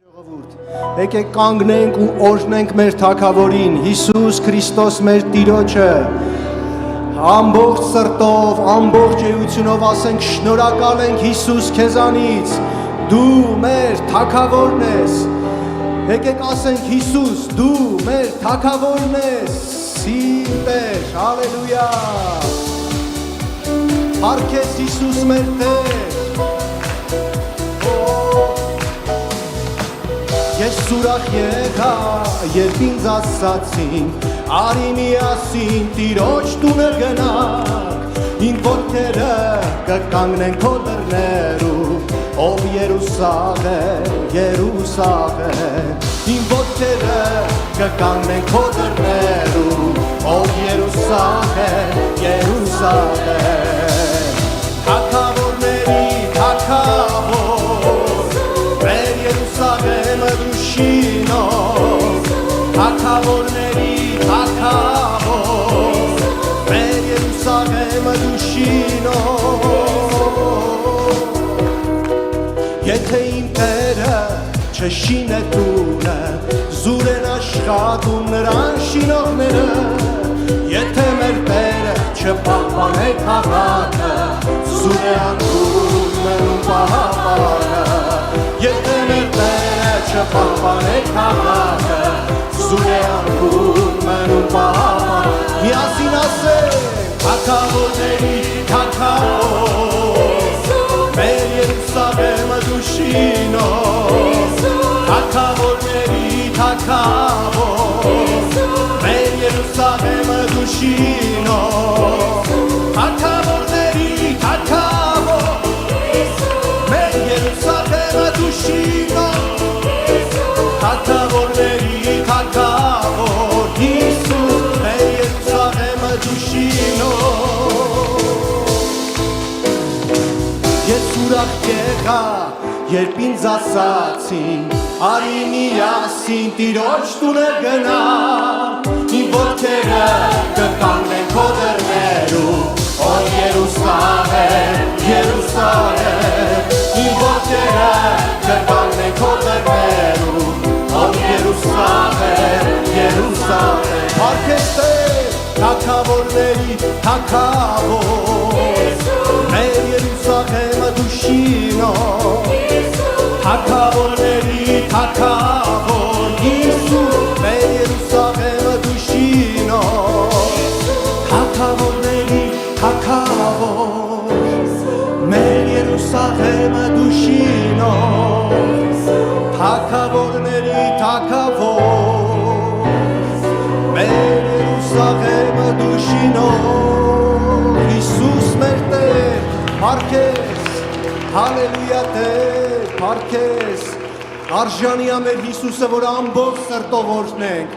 Եկեք կանգնենք ու օրհնենք մեր Թագավորին, Հիսուս Քրիստոս մեր Տիրոջը, ամբողջ սրտով, ամբողջ էությունով ասենք շնորհակալ ենք Հիսուս քեզանից, դու մեր Թագավորն ես, եկեք ասենք Հիսուս, դու մեր Թագավորն ես, Տեր, հալելույա, փառքես Հիսուս մեր Տեր, Ես ուրախ եղա, երբ ինձ ասացին, արի միասին Տիրոջ տունը գնանք, իմ ոտքերը կկանգնեն քո դռներում, ով Երուսաղեմ, Երուսաղեմ, իմ ոտքերը կկանգնեն քո դռներում, ով Երուսաղեմ, Երուսաղեմ, թագավորների թագավոր, մեր Երուսաղեմը Շինով, թագավորների թագավոր, մեր Երուսաղեմը դու շինով, եթե իմ Տերը չշինե տունը, զուր են աշխատում նրան շինողները, եթե մեր Տերը չպահպանե քաղաքը, զուր է անկում մնում պահապանը, եթե մեր Տերը չպահպանե քաղաքը, զուր է անկում մնում պահապան, միասին ասենք, թագավորների թագավոր, մեր Երուսաղեմը դու շինով, թագավորների թագավոր, մեր Երուսաղեմը դու շինով, թագավորների թագավոր, մեր Երուսաղեմը դու շինով, թագավորների թագավոր, Հիսուս, մեր Երուսաղեմը դու շինով, ես ուրախ եղա, երբ ինձ ասացին, արի միասին Տիրոջ տունը գնանք, իմ ոտքերը կկանգնեն քո դռներում, ով Երուսաղեմ, Երուսաղեմ, իմ ոտքերը կկանգնեն քո դռներում, ով Երուսաղեմ, Երուսաղեմ, փառքես Տեր, թագավորների թագավոր, մեր Երուսաղեմը դու շինով, թագավորների թագավոր, Հիսուս, մեր Երուսաղեմը դու շինով, թագավորների թագավոր, մեր Երուսաղեմը դու շինով, թագավորների թագավոր, մեր Երուսաղեմը դու շինով, Հիսուս մեր Տեր, փառքես, հալելույա Տեր, փառքես, արժանի է մեր Հիսուսը, որ ամբողջ սրտով օրհնենք,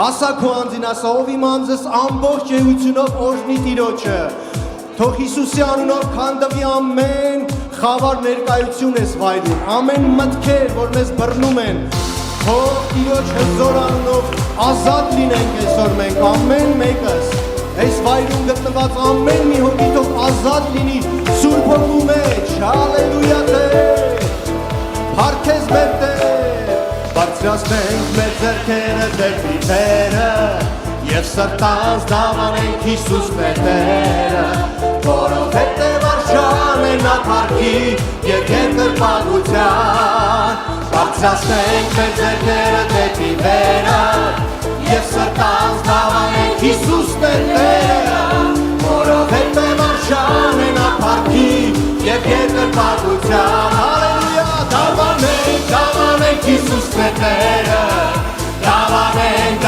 ասա քո անձին, ասա ով իմ անձս ամբողջ էությունով օրհնի Տիրոջը, թող Հիսուսի անունով քանդվի ամեն խավար ներկայություն ես վայրում, ամեն մտքեր, որ մեզ բռնում են, թող Տիրոջ հզոր անունով ազատ լինենք այսօր մենք, ամեն մեկս, այս վայրում գտնված ամեն մի հոգի թող ազատ լինի Սուրբ Հոգու մեջ, հալելույա Տեր, փառքես մեր Տեր, բարձրացնենք մեր ձեռքերը դեպի Տերը, և սրտանց դավանենք Հիսուս մեր Տերը, որովհետև արժան է նա փառքի և երկրպագության, բարձրացնենք մեր ձեռքերը դեպի Տերը, և սրտանց դավանենք Հիսուս մեր Տերը, որովհետև արժան է նա փառքի և երկրպագության, հալելույա, դավանենք Հիսուս մեր Տերը, դավանենք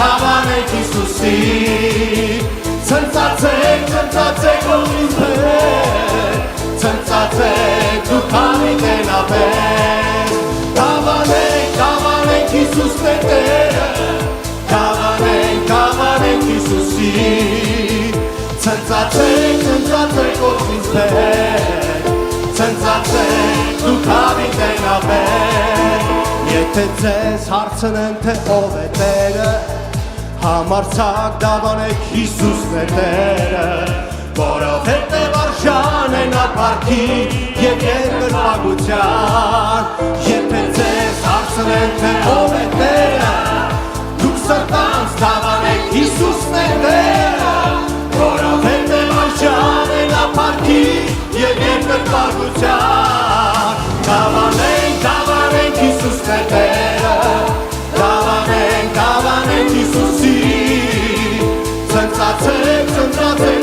Հիսուսին, ցնծացեք ով ինձ հետ, ցնծացեք դուք հավիտենապես, դավանենք Հիսուս մեր Տերը, դավանենք Հիսուսին, ցնծացեք ով ինձ հետ, ցնծացեք դուք հավիտենապես, եթե ձեզ հարցնեն թե ով է Տերը, համարձակ դավանեք Հիսուս մեր Տերը, որովհետև արժան է նա փառքի և երկրպագության, եթե ձեզ հարցնեն հարցնեն թե ով է Տերը, դուք սրտանց դավանեք Հիսուսն է Տերը, որովհետև այս ամենափառքի և երկրպագության, դավանենք Հիսուսն է Տերը, դավանենք Հիսուսի, ցնծացեք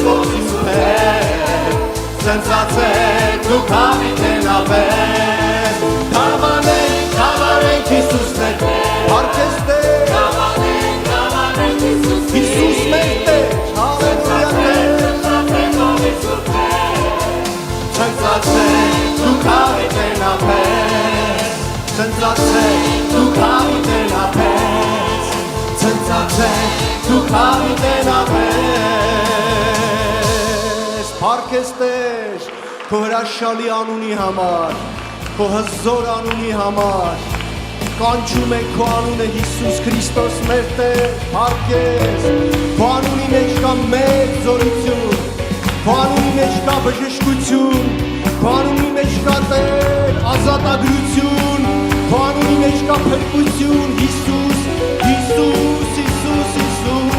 ողջույն հետ, ցնծացեք դուք հավիտենապես, դավանենք Հիսուսն է Տեր, հարգես Տեր, դավանենք Հիսուս մեր Տեր, ցնծացեք դուք հավիտենապես, ցնծացեք դուք հավիտենապես, ցնծացեք դուք հավիտենապես, փառքես Տեր, քո հրաշալի անունի համար, քո հզոր անունի համար, կանչում ենք քո անունը Հիսուս Քրիստոս մեր Տեր, փառքես, քո անունի մեջ կա մեծ զորություն, քո անունի մեջ կա բժշկություն, քո անունի մեջ կա Տեր ազատագրություն, քո անունի մեջ կա փրկություն, Հիսուս, Հիսուս, Հիսուս, Հիսուս,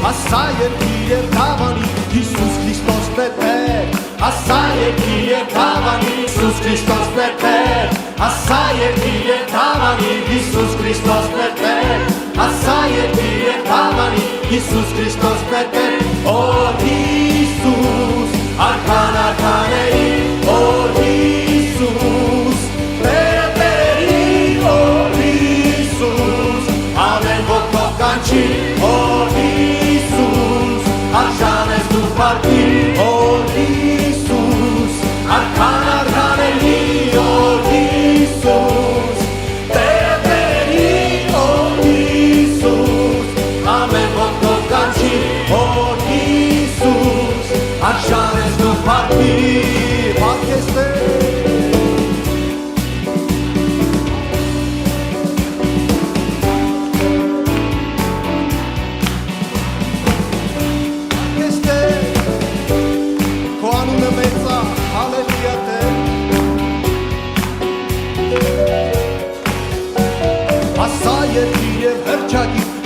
ասա երկիր և դավանի, Հիսուս Քրիստոսն է Տեր, ասա երկիր և դավանի, Հիսուս Քրիստոսն է Տեր, ասա երկիր և դավանի, Հիսուս Քրիստոսն է Տեր, ասա երկիր և դավանի, Հիսուս Քրիստոսն է Տեր, օ Հիսուս, արքան արքաների, օ Հիսուս, Տերը Տերերի, օ Հիսուս, ամեն ոգով կանչի, օ Հիսուս, արժան ես դու փառքի, օ Հիսուս, արքան արքաների, օ Հիսուս, Տերը Տերերի, օ Հիսուս, ամեն ոգով կանչի, օ Հիսուս, արժան ես դու փառքի, փառքես Տեր,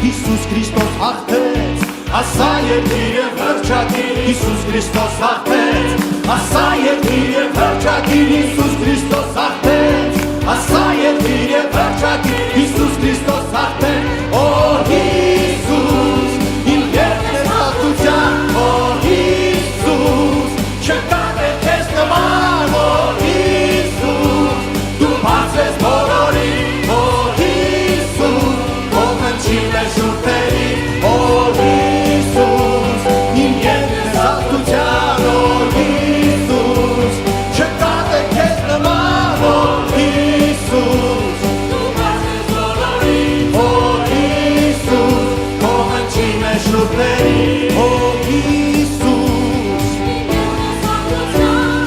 Հիսուս Քրիստոս հաղթեց, ասա երկիր և հռչակիր, Հիսուս Քրիստոս հաղթեց, ասա երկիր և հռչակիր, Հիսուս Քրիստոս հաղթեց, ասա երկիր և հռչակիր, Հիսուս Քրիստոս հաղթեց, օ Հիսուս, իմ երկն է հաղթության, օ Հիսուս, չկա դեր քեզ նման, օ Հիսուս, դու բացես բոլորի, օ Հիսուս, ով հնչի մեր շուրթերի, օ Հիսուս, իմ երկն է հաղթության, օ Հիսուս, չկա դեր քեզ նման, օ Հիսուս, դու բացես բոլորի, օ Հիսուս, ով հնչի մեր շուրթերի, օ Հիսուս,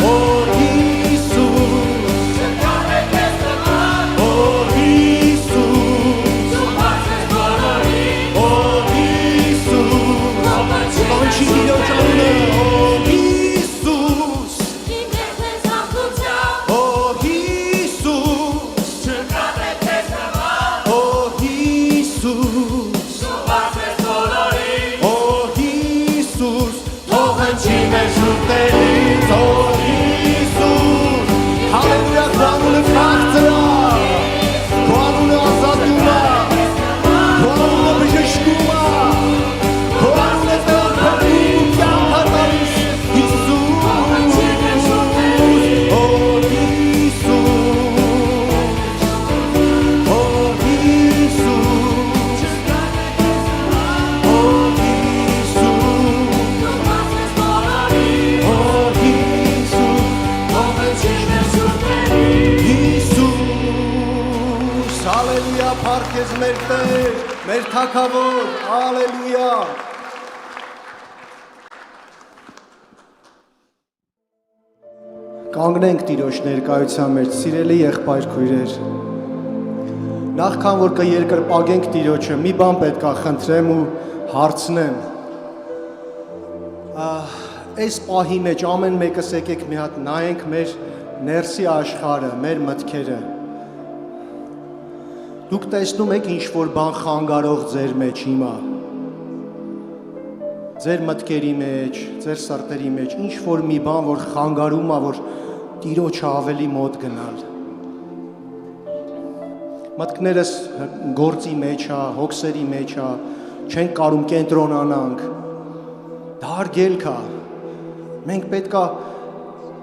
օ Հիսուս, չկա դեր քեզ նման, օ Հիսուս, դու բացես բոլորի, օ Հիսուս, կանչի Տիրոջ անունը, օ Հիսուս, օ Հիսուս, չկա դեր քեզ նման, օ Հիսուս, դու բացես բոլորի, օ Հիսուս, թող հնչի մեր շուրթերից, օ Հիսուս, հալելույա, քո անունը քաղցր է, քո անունը ազատում է, քո անունը բժշկում է, քո անունը Տեր փրկում, կյանք է տալիս, Հիսուս, օ Հիսուս, օ Հիսուս, օ Հիսուս, օ Հիսուս, հալելույա, փառքես մեր Տեր, մեր Թագավոր, հալելույա։ Կանգնենք Տիրոջ ներկայության մեջ, սիրելի եղբայր քույրեր։ Նախքան որ կերկրպագենք Տիրոջը, մի բան պետք է խնդրեմ ու հարցնեմ։ Այս պահի մեջ ամեն մեկս եկեք մի հատ նայենք մեր ներսի աշխարհը, մեր մտքերը։ Դուք տեսնում եք ինչ-որ բան խանգարող ձեր մեջ հիմա։ Ձեր մտքերի մեջ, ձեր սրտերի մեջ ինչ-որ մի բան, որ խանգարում է, որ Տիրոջը ավելի մոտ գնալ։ Մտքներս գործի մեջ է, հոգսերի մեջ է, չենք կարում կենտրոնանանք։ Դա արգելք է։ Մենք պետք է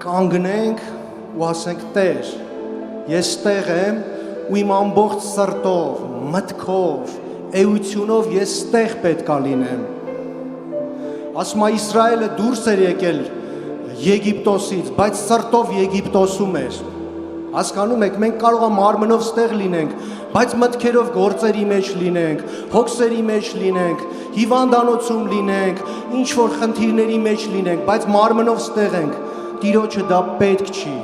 կանգնենք ու ասենք Տեր, ես տեղ եմ ու իմ ամբողջ սրտով, մտքով, էությունով ես տեղ պետք է լինեմ։ Ասում է Իսրայելը դուրս էր եկել Եգիպտոսից, բայց սրտով Եգիպտոսում էր։ Հասկանում եք, մենք կարող է մարմնով ստեղ լինենք, բայց մտքերով գործերի մեջ լինենք, հոգսերի մեջ լինենք, հիվանդանոցում լինենք, ինչ որ խնդիրների մեջ լինենք, բայց մարմնով ստեղ ենք։ Տիրոջը դա պետք չի։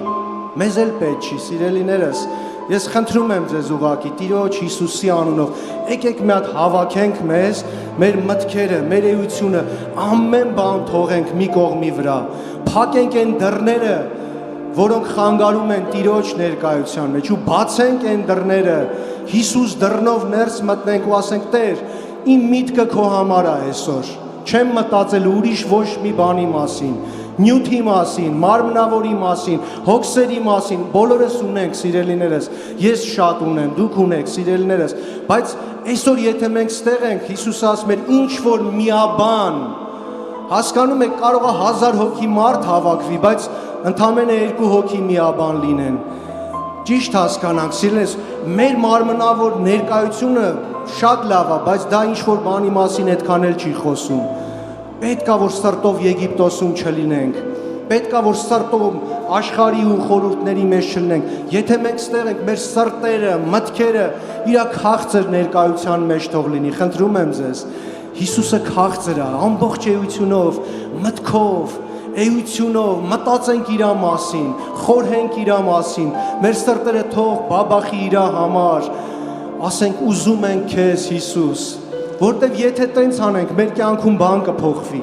Մեզ էլ պետք չի, սիրելիներս։ Ես խնդրում եմ ձեզ ուղղակի Տիրոջ Հիսուսի անունով, եկեք մի հատ հավաքենք մեզ, մեր մտքերը, մեր էությունը, ամեն բան թողենք մի կողմի վրա, փակենք այն դռները, որոնք խանգարում են Տիրոջ ներկայության մեջ ու բացենք այն դռները, Հիսուս դռնով ներս մտնենք ու ասենք Տեր, իմ միտքը քո համար է այսօր, չեմ մտածել ուրիշ ոչ մի բանի մասին, նյութի մասին, մարմնավորի մասին, հոգսերի մասին, բոլորս ունենք, սիրելիներս, ես շատ ունեմ, դուք ունեք, սիրելիներս, բայց այսօր եթե մենք ստեղ ենք, Հիսուս ասում էր, ինչ որ միաբան, հասկանում եք, կարող է 1000 հոգի մարդ հավաքվի, բայց ընդամենը 2 հոգի միաբան լինեն, ճիշտ հասկանանք, սիրելիներս, մեր մարմնավոր ներկայությունը շատ լավ է, բայց դա ինչ որ բանի մասին այդքան էլ չի խոսում, պետք է որ սրտով Եգիպտոսում չլինենք, պետք է որ սրտով աշխարհի ու խորհուրդների մեջ չլինենք, եթե մենք ստեղ ենք, մեր սրտերը, մտքերը իր քաղցր ներկայության մեջ թող լինի, խնդրում եմ ձեզ, Հիսուսը քաղցր է, ամբողջ էությունով, մտքով, էությունով, մտածենք իր մասին, խորհենք իր մասին, մեր սրտերը թող բաբախի իր համար, ասենք ուզում ենք քեզ Հիսուս, որտեվ եթե տենց անենք, մեր կյանքում բան կփոխվի,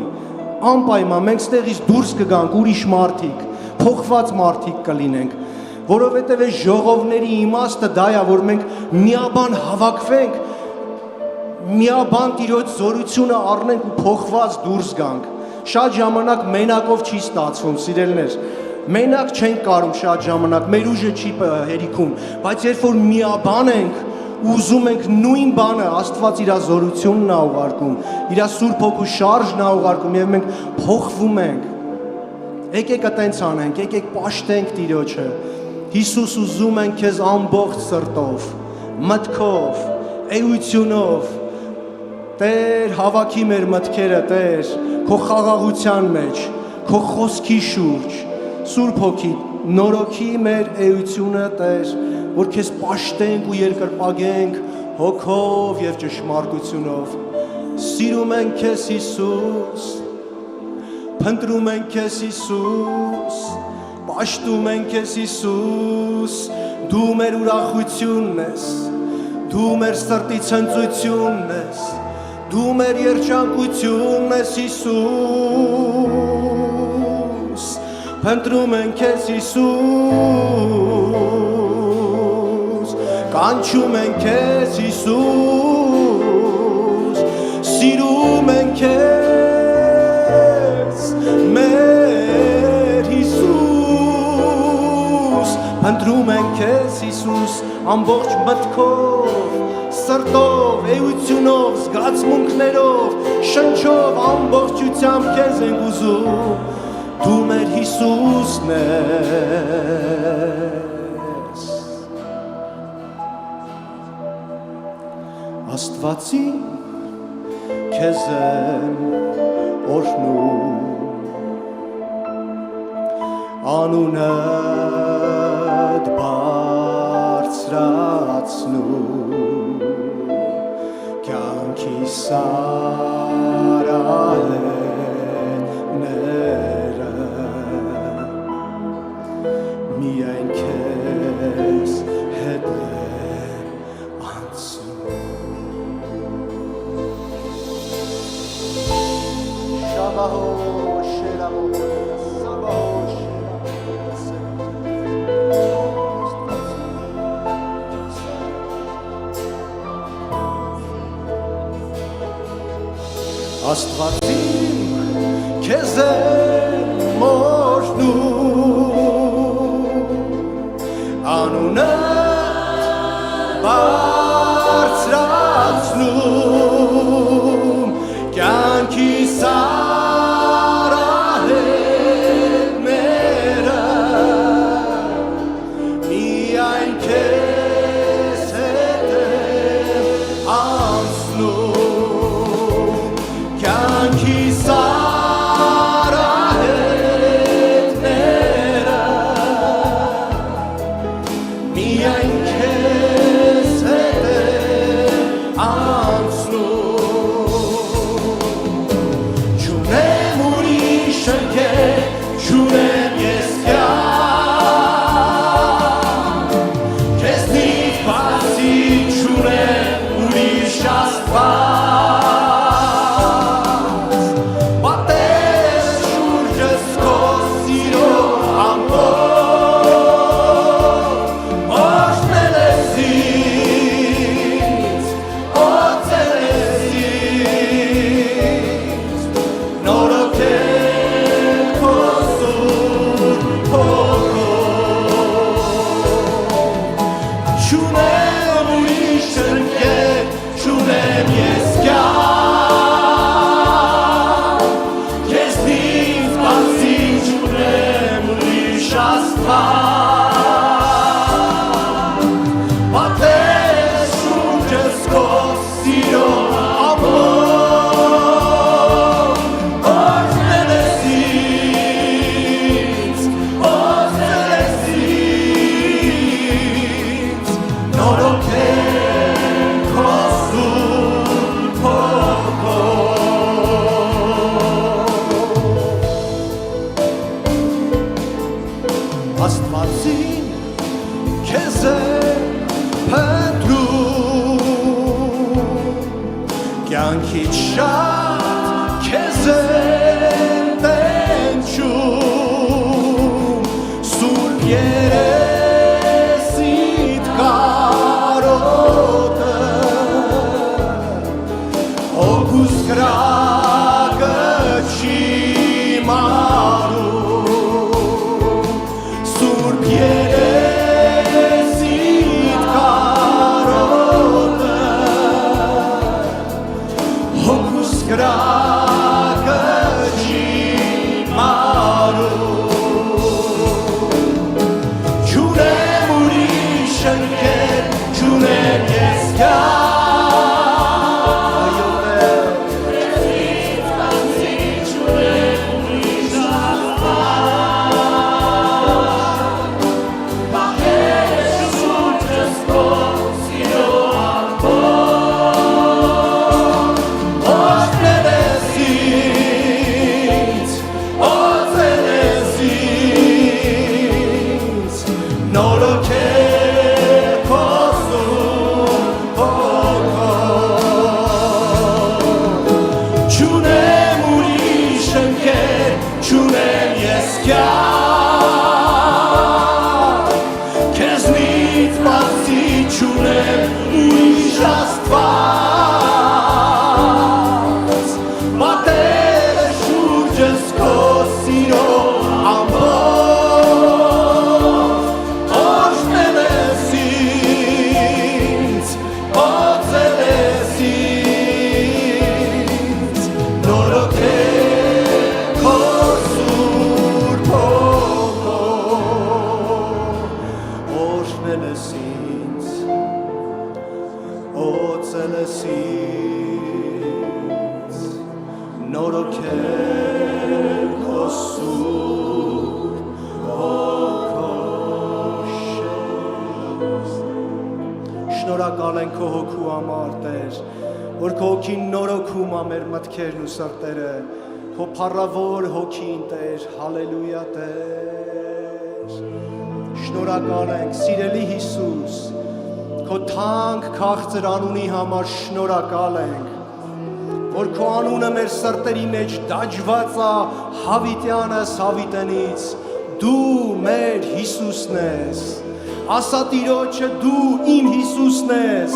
անպայման մենք ստեղից դուրս կգանք ուրիշ մարդիկ, փոխված մարդիկ կլինենք, որովհետև այս ժողովների իմաստը դա է, որ մենք միաբան հավաքվենք, միաբան Տիրոջ զորությունը առնենք ու փոխված դուրս գանք, շատ ժամանակ մենակով չի ստացվում, սիրելիներ, մենակ չենք կարում շատ ժամանակ, մեր ուժը չի հերիքում, բայց երբ որ միաբան ենք, ուզում ենք նույն բանը, Աստված իր զորությունն է ուղարկում, իր Սուրբ Հոգու շարժն է ուղարկում եւ մենք փոխվում ենք։ Եկեք այտենց անենք, եկեք պաշտենք Տիրոջը։ Հիսուս ուզում ենք քեզ ամբողջ սրտով, մտքով, էությունով։ Տեր, հավաքի մեր մտքերը, Տեր, քո խաղաղության մեջ, քո խոսքի շուրջ, Սուրբ Հոգի, նորոգի մեր էությունը, Տեր, որ քեզ պաշտենք ու երկրպագենք հոգով եւ ճշմարտությունով։ Սիրում ենք քեզ Հիսուս, փնտրում ենք քեզ Հիսուս, պաշտում ենք քեզ Հիսուս, դու մեր ուրախությունն ես, դու մեր սրտի ցնծությունն ես, դու մեր երջանկությունն ես Հիսուս, փնտրում ենք քեզ Հիսուս, կանչում ենք քեզ Հիսուս, սիրում ենք քեզ մեր Հիսուս, փնտրում ենք քեզ Հիսուս, ամբողջ մտքով, սրտով, էությունով, զգացմունքներով, շնչով, ամբողջությամբ քեզ ենք ուզում, դու մեր Հիսուսն ես։ Աստվածի քեզ եմ օրհնում, անունդ բարձրացնում, կյանքիս արահետները միայն քեզ հետ են անցնում։ Շաբահո շերամո սաբահո շերամո Աստվածին քեզ եմ մորնում անունդ բարձրացնում կյանքիս արահետները միայն քեզ հետ եմ անցնում կյանքիս արահետները միայն քեզ հետ եմ անցնում չունեմ ուրիշ ընկեր չունեմ ես կյանք քեզնից բացի չունեմ ուրիշ Աստված պատեր շուրջս քո սիրո ամբողջ օժտել ես ինձ օծել ես ինձ նորոգել քո սուրբ հոգով չունեմ ուրիշ ընկեր չունեմ ես կյանք քեզնից բացի չունեմ ուրիշ Աստված պատեր շուրջս քո սիրո ամբողջ օժտել ես ինձ օծել ես ինձ նորոգել քո սուրբ հոգով Աստվածին քեզ եմ փնտրում կյանքից շատ քեզ եմ տենչում սուրբ երեսիդ կարոտը հոգուս կրակը չի մարում սուրբ երեսիդ կարոտը հոգուս կրակը չի մարում չունեմ ուրիշ ընկեր չունեմ ես կյանք նորոգել քո սուրբ հոգով չունեմ ուրիշ ընկեր չունեմ ես կյանք քեզնից բացի չունեմ ուրիշ Աստված պատեր շուրջս քո սիրո ամբողջ օժտել ես ինձ օծել ես ինձ նորոգել քո սուրբ հոգով օժտել ես ինձ օծել ես ինձ նորոգել քո սուրբ հոգով շնորհակալ ենք քո հոգու համար Տեր որ քո հոգին նորոգում է մեր մտքերն ու սրտերը քո փառավոր հոգին Տեր հալելույա Տեր շնորհակալ ենք սիրելի Հիսուս քո թանկ քաղցր անունի համար շնորհակալ ենք որ քո անունը մեր սրտերի մեջ դաջված է հավիտյանս հավիտենից դու մեր Հիսուսն ես ասա Տիրոջը դու իմ Հիսուսն ես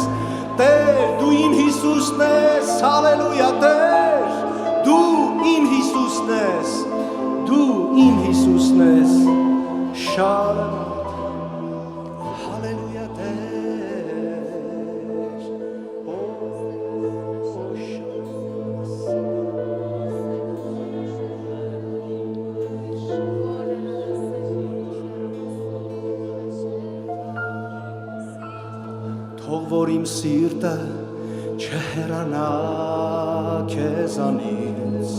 Տեր դու իմ Հիսուսն ես հալելույա Տեր Դու իմ Հիսուսն ես, դու իմ Հիսուսն ես, շարունակ, հալելույա Տեր, թող որ իմ սիրտը չհեռանա քեզանից,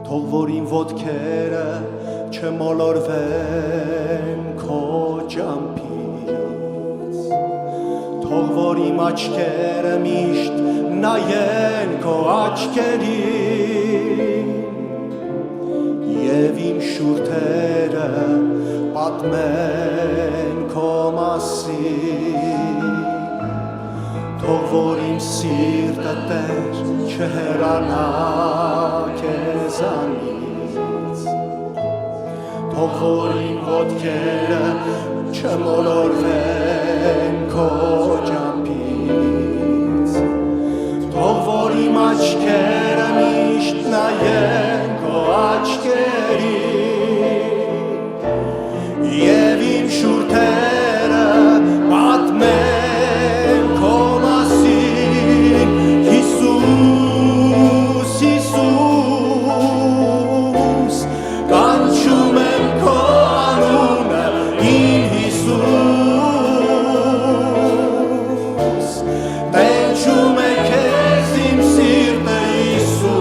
թող որ իմ ոտքերը չմոլորվեն քո ճամփից, թող որ իմ աչքերը միշտ նայեն քո աչքերին եւ իմ շուրթերը պատմեն քո մասին, թող որ իմ սիրտը Տեր չհեռանա քեզանից, թող որ իմ ոտքերը չմոլորվեն քո ճամփից, թող որ իմ աչքերը միշտ նայեն քո աչքերին եւ իմ շուրթերը պատմեն քո մասին, Հիսուս, Հիսուս, կանչում եմ քո անունը, իմ Հիսուս, տենչում է քեզ իմ սիրտը, Հիսուս,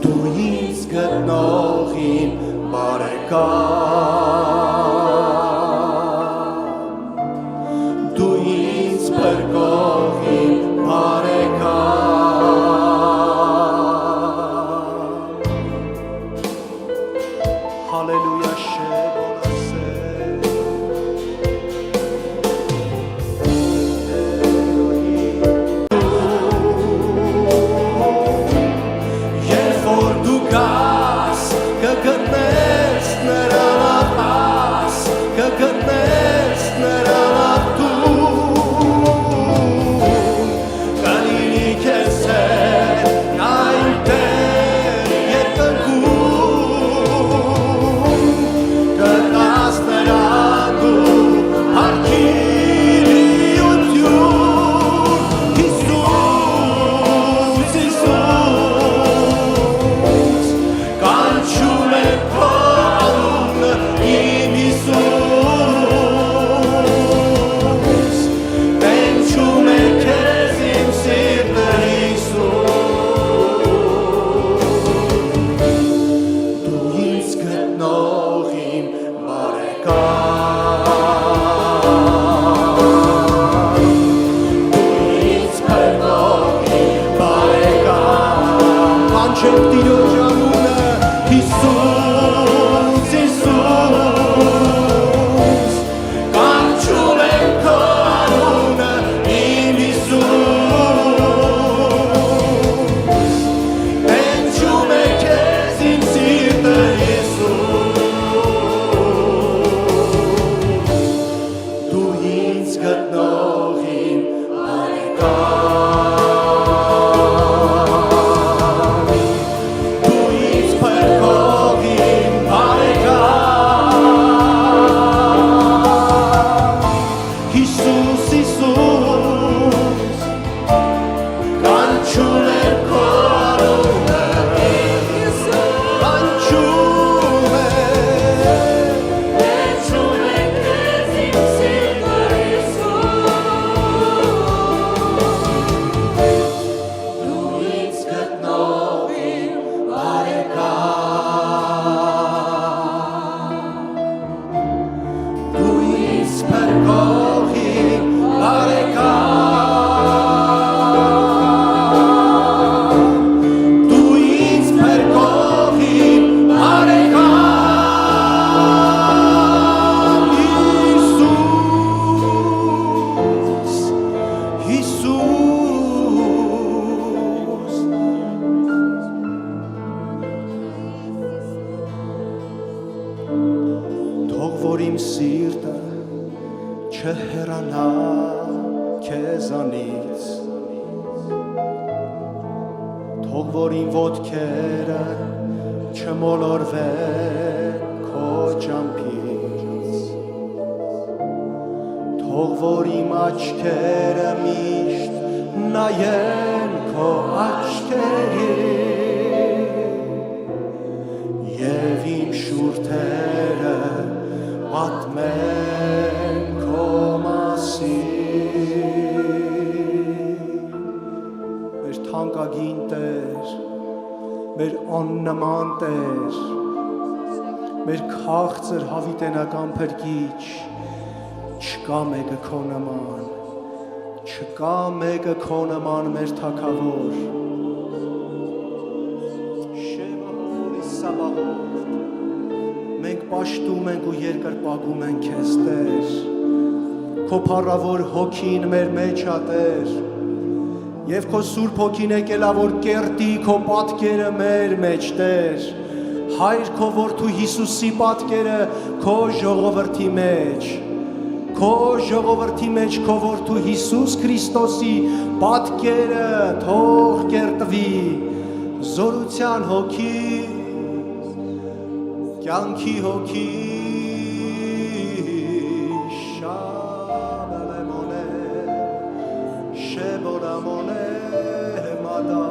դու ինձ գտնող իմ բարեկամ, դու ինձ փրկող իմ բարեկամ, հալելույա շեգոնասե, երբ որ դու գաս կգտնես նրան ապաս, կգտնես նրան ապտուն, կլինի քեզ հետ այնտեղ երկնքում, կտաս նրան դու հարգիրիություն, Հիսուս, Հիսուս, կանչում է քո անունը, իմ Հիսուս, տենչում է քեզ իմ սիրտը, Հիսուս, դու ինձ գտնող իմ բարեկամ, դու ինձ փրկող իմ բարեկամ, կանչենք Տիրոջ անունը, Հիսուս, Հիսուս, կանչում ենք քո անունը, իմ Հիսուս, տենչում է քեզ իմ սիրտը, Հիսուս, դու ինձ գտնող իմ բարեկամ, դու ինձ փրկող իմ բարեկամ, Հիսուս, Հիսուս, կանչում եմ քո անունը, կանչում եմ, Տենչում է քեզ իմ սիրտը, Հիսուս, դու ինձ գտնող իմ բարեկամ, դու ինձ փրկող իմ բարեկամ, դու ինձ փրկող իմ բարեկամ, Հիսուս, Հիսուս, թող որ իմ սիրտը չհեռանա քեզանից թող որ իմ ոտքերը չմոլորվեն քո ճամփից թող որ իմ աչքերը միշտ նայեն քո աչքերին եւ իմ շուրթերը պատմեն քո մասին մեր թանկագին Տեր մեր աննման Տեր մեր քաղցր հավիտենական փրկիչ չկա մեկը քո նման չկա մեկը քո նման մեր թագավոր Շեվահորի Սաբաղով մենք պաշտում ենք ու երկրպագում ենք քեզ Տեր քո փառավոր հոգին մեր մեջ ա Տեր եւ քո սուրբ հոգին եկել ա որ կերտի քո պատկերը մեր մեջ Տեր Հայր քո որդու Հիսուսի պատկերը քո ժողովրդի մեջ քո ժողովրդի մեջ քո որդու Հիսուս Քրիստոսի պատկերը թող կերտվի զորության հոգի կյանքի հոգի շաբելեմոնե շեբորամոնե մադա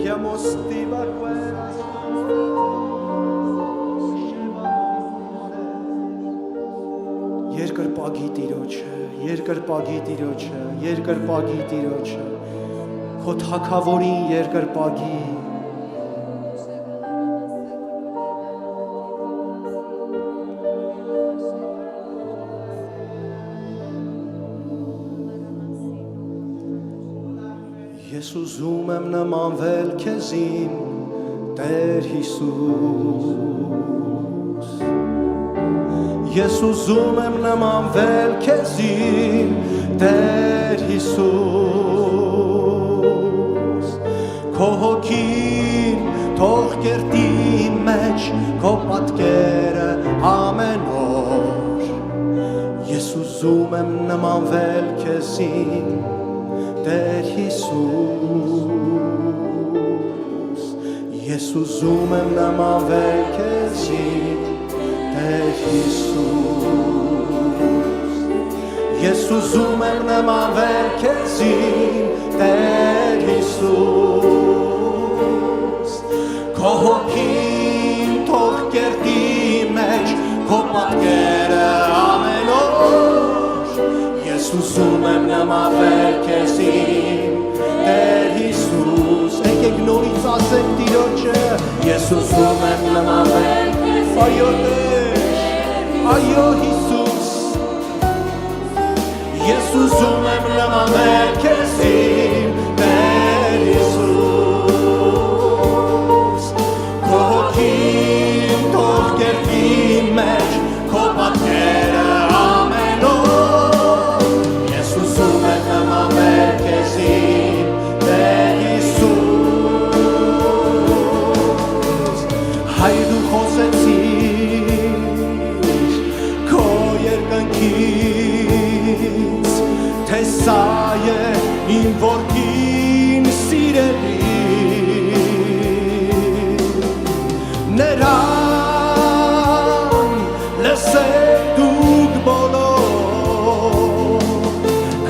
Յամոստի բակվերաս Երկրպագի Տիրոջը քո թագավորին երկրպագի Ես ուզում եմ նմանվել քեզին Տեր Հիսուս Ես ուզում եմ նմանվել քեզին Տեր Հիսուս Քո հոգին թող կերտի մեջ քո պատկերը ամեն օր Ես ուզում եմ նմանվել քեզին Տեր Հիսուս Ես ուզում եմ նմանվել քեզին Տեր Հիսուս Ես ուզում եմ նմանվել քեզին Տեր Հիսուս Քո հոգին թող կերտի մեջ քո պատկերը ամեն օր Ես ուզում եմ նմանվել քեզին Տեր Հիսուս Եկեք նորից ասենք Տիրոջը Ես ուզում եմ նմանվել Այո Տեր Այո Հիսուս Ես ուզում եմ նմանվել քեզին Տեր Հիսուս Քո հոգին թող կերտի մեջ քո պատկերը ամեն օր Ես ուզում եմ նմանվել քեզին Տեր Հիսուս Հայր դու խոսեցիր քո երկնքից թե սա է իմ որդին սիրելի նրան լսեք դուք բոլոր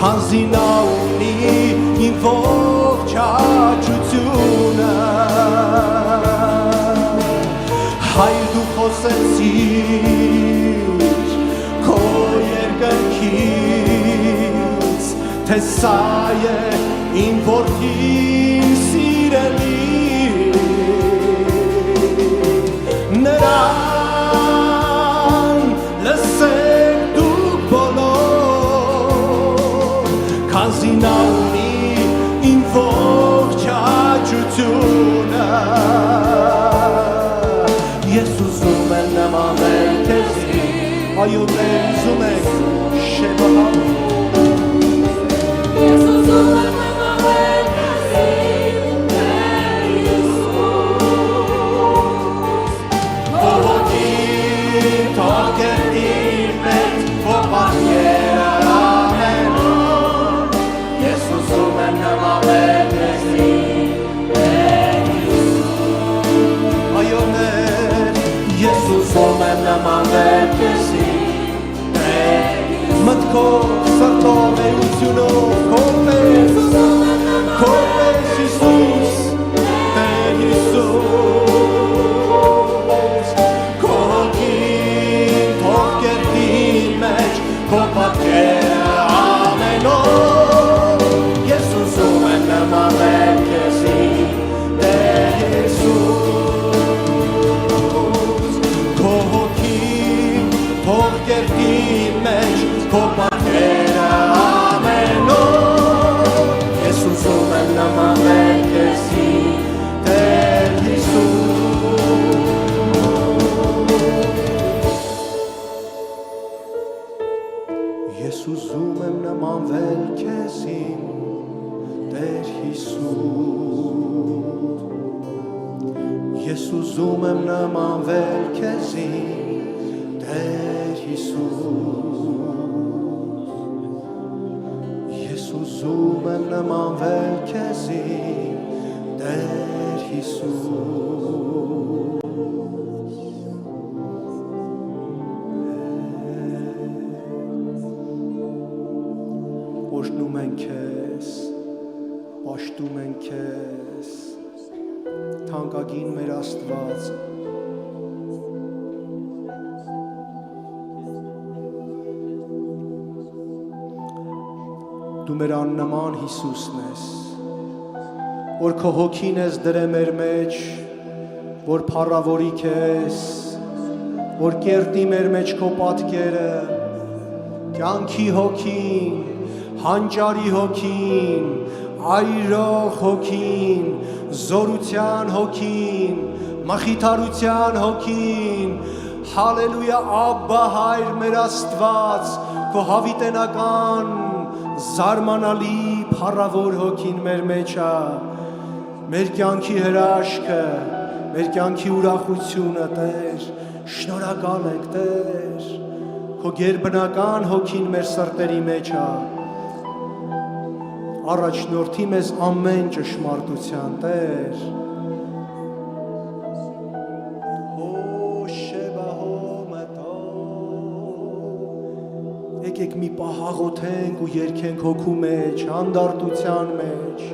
քանզի նա ունի իմ ողջ աճությունը Հայր դու խոսեցիր քո երկնքից թե սա է իմ որդին սիրելի նրան լսեք դուք բոլոր քանզի նա ունի իմ ողջ աճությունը Ես ուզում եմ նմանվել քեզին Այո Տեր ուզում եք շեբահա Ես ուզում եմ նմանվել քեզին Տեր Հիսուս Քո հոգին թող կերտի մեջ քո պատկերը Ես ուզում եմ նմանվել քեզի մտքով, սրտով, էությունով քո պես Հիսուս Տեր Հիսուս քո հոգին թող կերտի մեջ քո պատկերը ամեն օր ես ուզում եմ նմանվել քեզի Տեր Հիսուս քո հոգին թող կերտի մեջ քո պատկերը ամեն օր ես ուզում եմ նմանվել քեզի Տեր Հիսուս ես ուզում եմ նմանվել քեզի Տեր Հիսուս ես ուզում եմ նմանվել քեզի Տեր Հիսուս ես ուզում եմ նմանվել քեզի Տեր Հիսուս Օրհնում ենք քեզ պաշտում ենք քեզ թանկագին մեր Աստված Դու մեր աննման Հիսուսն ես, որ քո հոգին ես դրել մեր մեջ, որ փառավորի քեզ, որ կերտի մեր մեջ քո պատկերը, կյանքի հոգին, հանճարի հոգին, այրող հոգին, զորության հոգին, մխիթարության հոգին, հալելույա Աբբա Հայր մեր Աստված, քո հավիտենական զարմանալի փառավոր հոգին մեր մեջ է, մեր կյանքի հրաշքը, մեր կյանքի ուրախությունը, Տեր, շնորհակալ ենք, Տեր, քո գերբնական հոգին մեր սրտերի մեջ է, առաջնորդի մեզ ամեն ճշմարտության, Տեր, եկեք մի պահ աղոթենք ու երգենք հոգու մեջ, հանդարտության մեջ,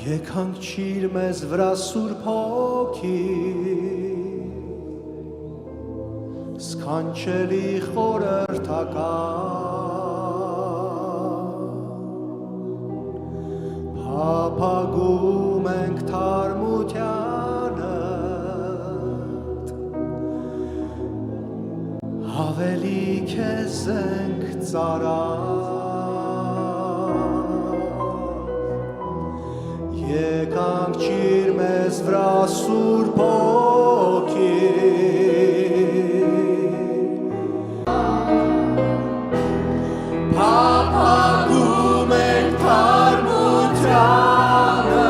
Եկանք ճիր մեզ վրա Սուրբ Հոգի, սքանչելի խորհրդական, փափագում ենք թարմությանդ, ավելի քեզ ենք ծարավ, եկանք ճիր մեզ վրա Սուրբ Հոգի, փափագում ենք թարմությանը,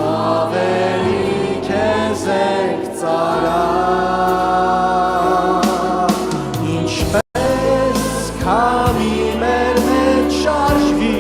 ավելի քեզ ենք ծարավ, ինչպես քամի մեր մեջ շարժվի,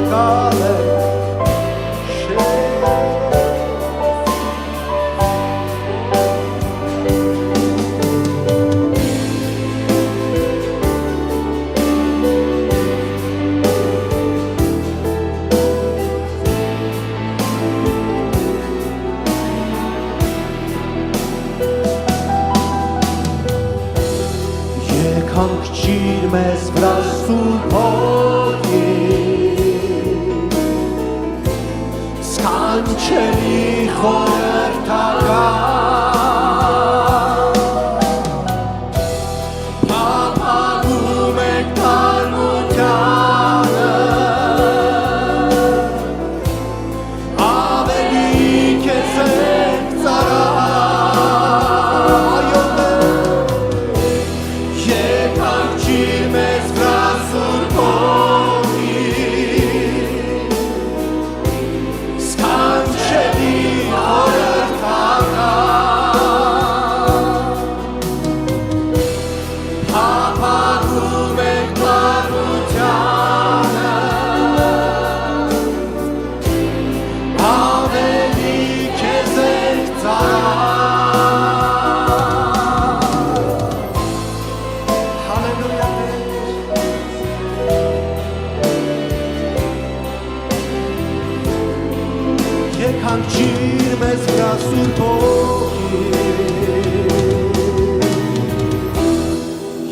շնորհակալ ենք Եկանք ջիր մեզ վրա Սուրբ Հոգին, սքանչելի խորհրդական, փափագում ենք թարմությանը, ավելի քեզ ենք ծառայում, եկանք ջիր մեզ վրա Սուրբ Հոգին, սքանչելի խորհրդական, փափագում ենք թարմությանը, ավելի քեզ ենք ծառայում։ Հալելույա Եկանք ջիր մեզ վրա Սուրբ Հոգին,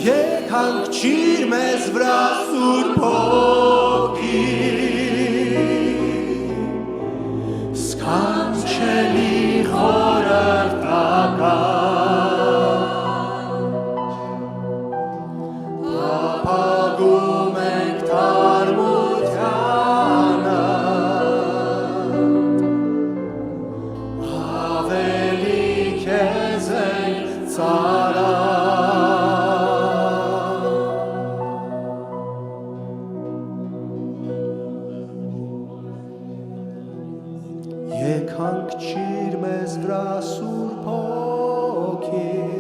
եկանք ջիր մեզ վրա Սուրբ Հոգին, սքանչելի խորհրդական, փափագում ենք թարմությանը, ավելի քեզ ենք ծառայում։ Եկանք ջիր մեզ վրա Սուրբ Հոգին,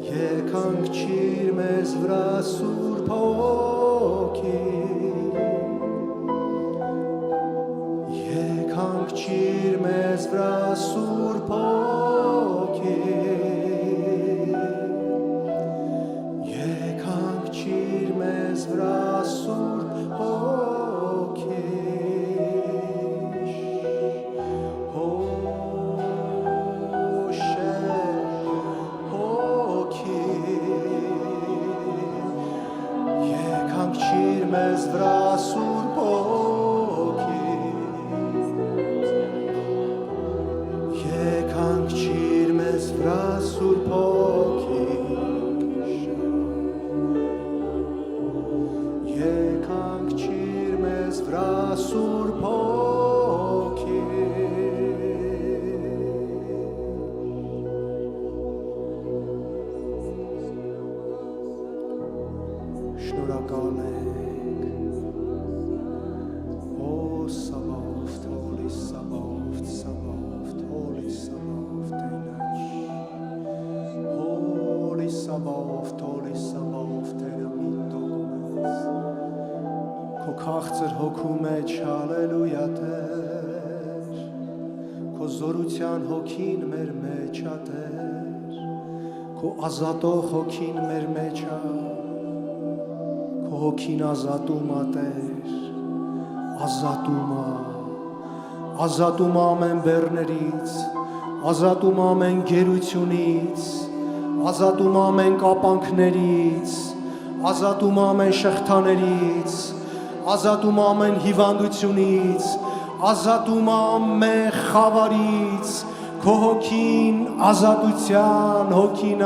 եկանք ջիր մեզ վրա Սուրբ Հոգին, եկանք ջիր մեզ վրա Սուրբ Հոգին, եկանք ջիր մեզ վրա Սուրբ Հոգին, Եկանք ջիր մեզ վրա Սուրբ Հոգին, եկանք ջիր մեզ վրա Սուրբ Հոգին, եկանք ջիր մեզ վրա Սուրբ Շնորհակալ ենք, Օ Սաբաոթ, Հոլի Սաբաոթ, Սաբաոթ, Հոլի Սաբաոթ, Հոլի Սաբաոթ, Հոլի Սաբաոթ, Քո քաղցր հոգու մեջ, հալելույա Տեր, Քո զորության հոգին մեր մեջ ա Տեր, Քո ազատող հոգին մեր մեջ ա, Քո հոգին ազատում ա Տեր, ազատում ա ամեն բեռներից, ազատում ա ամեն գերությունից, ազատում ա ամեն կապանքներից, ազատում ա ամեն շղթաներից, ազատում ա ամեն հիվանդությունից, ազատում ա ամեն խավարից, Քո հոգին ազատության հոգին ա,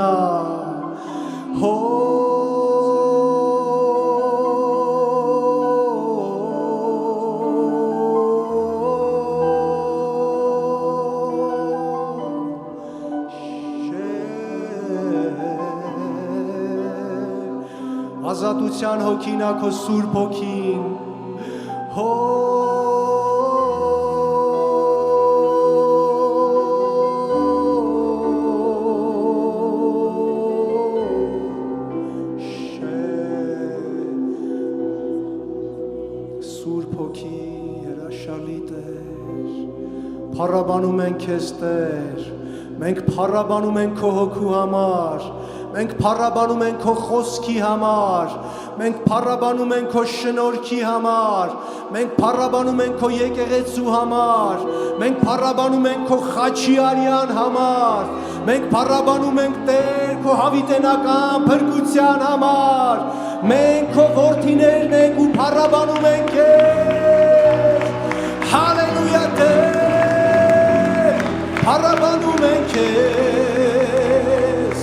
ազատության հոգին ա Քո Սուրբ Հոգին, Սուրբ Հոգի հրաշալի Տեր, փառաբանում ենք քեզ Տեր, մենք փառաբանում ենք քո հոգու համար, մենք փառաբանում ենք քո խոսքի համար, մենք փառաբանում ենք քո շնորհքի համար, մենք փառաբանում ենք քո եկեղեցու համար, մենք փառաբանում ենք քո խաչի արյան համար, մենք փառաբանում ենք Տեր քո հավիտենական փրկության համար, մենք քո որդիներն ենք ու փառաբանում ենք քեզ, հալելույա Տեր, փառաբանում ենք քեզ,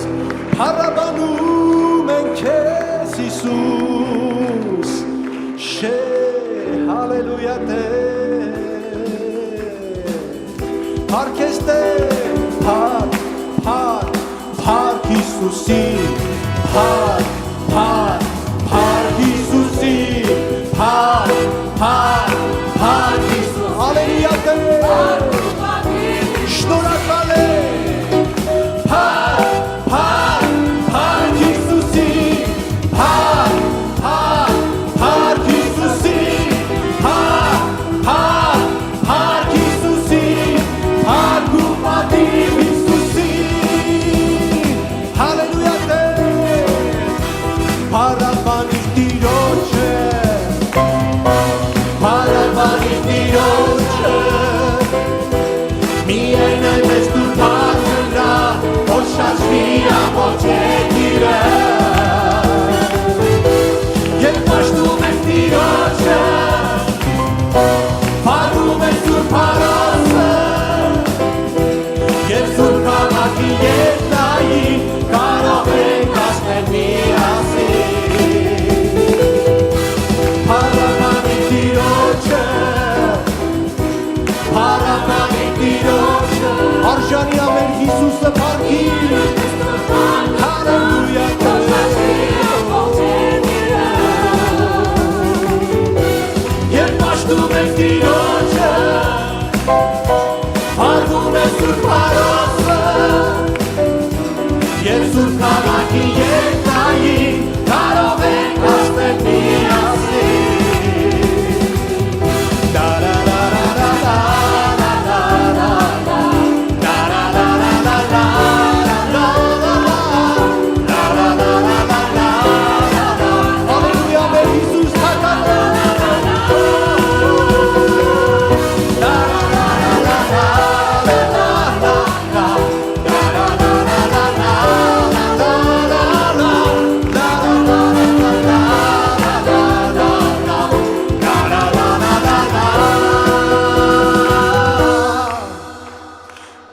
փառաբանում ենք քեզ Հիսուս, շե, հալելույա Տեր, փառք քեզ Տեր, փառք, փառք, փառք Հիսուսի, փառք, փառք, փառք Հիսուսի, փառք, փառք, փառք Հիսուս, հալելույա Տեր, շնորհակալ եմ, փառք, փառք, փառք Հիսուսի, փառք, փառք, փառք Հիսուսի, փառք, փառք, փառք Հիսուսի, փառք ու պատիվ Հիսուսի, հալելույա Տեր, փառաբանիր Տիրոջը, փառաբանիր Տիրոջը, միայն այնպես դու բարձրա, որ շաչվի ամբողջ երկիրը, երբ պաշտում ես Տիրոջը, փառում ես Սուրբ Արոսը, և Սուրբ քաղաքի երկնային կարող ենք հասնել միասին, փառաբանիր Տիրոջը, փառաբանիր Տիրոջը, արժանի է մեր Հիսուսը փառքի, հալելույա Երբ պաշտում ես Տիրոջը, փառվում է Սուրբ Արոսը, և Սուրբ քաղաքի երկնային կարող ենք հասնել միասին, հալելույա մեր Հիսուս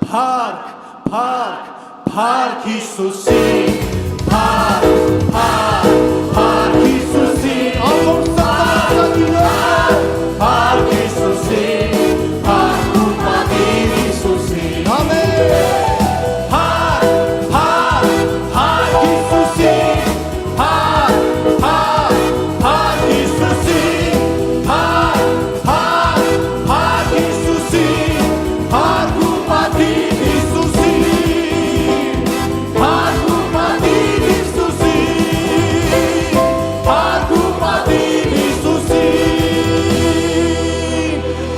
Փառք, փառք, փառք Հիսուսի, փառք, փառք, փառք Հիսուսի, ամբողջ սատարածագիրը, փառք Հիսուսի, փառք ու պատիվ Հիսուսի, ամեն, փառք, փառք, փառք Հիսուսի, փառք, փառք, փառք Հիսուսի, փառք, փառք, փառք Հիսուսի, փառք ու պատիվ Հիսուսի, փառք ու պատիվ Հիսուսի, փառք ու պատիվ Հիսուսի,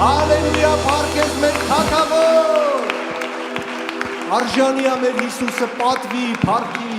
հալելույա փառք ես մեր թագավոր, արժանի է մեր Հիսուսը պատվի, փառքի,